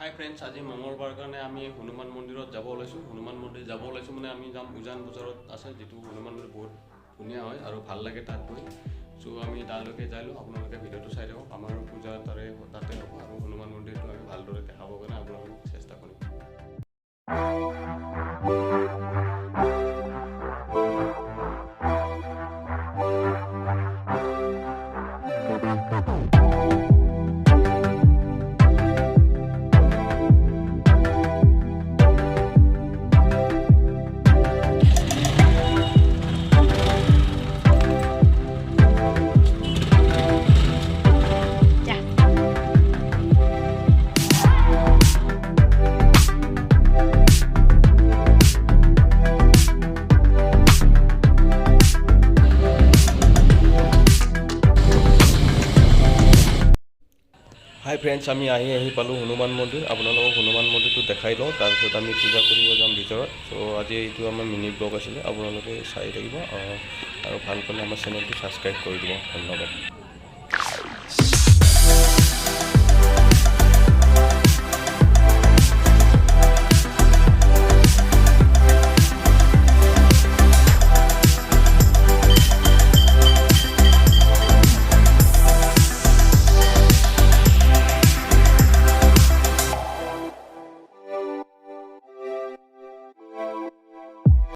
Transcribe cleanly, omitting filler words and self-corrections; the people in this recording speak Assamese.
হাই ফ্ৰেণ্ডছ, আজি মঙলবাৰ কাৰণে আমি হনুমান মন্দিৰত যাব ওলাইছোঁ। হনুমান মন্দিৰ যাব ওলাইছোঁ মানে আমি যাম উজান বজাৰত আছে, যিটো হনুমান মন্দিৰ বহুত ধুনীয়া হয় আৰু ভাল লাগে তাত গৈ। চ' আমি তালৈকে যাইলোঁ। আপোনালোকে ভিডিঅ'টো চাই থাকক। আমাৰ পূজা তাতে হ'ব আৰু হনুমান মন্দিৰটো আমি ভালদৰে দেখাবৰ কাৰণে আপোনালোকক চেষ্টা কৰিম। হাই ফ্ৰেণ্ডছ, আমি আহি পালোঁ হনুমান মন্দিৰ। আপোনালোকক হনুমান মন্দিৰটো দেখাই লওঁ, তাৰপিছত আমি পূজা কৰিব যাম ভিতৰত। চ' আজি এইটো আমাৰ মিনি ব্লগ আছিলে, আপোনালোকে চাই থাকিব আৰু ভাল পালে আমাৰ চেনেলটো ছাবস্ক্ৰাইব কৰি দিব। ধন্যবাদ।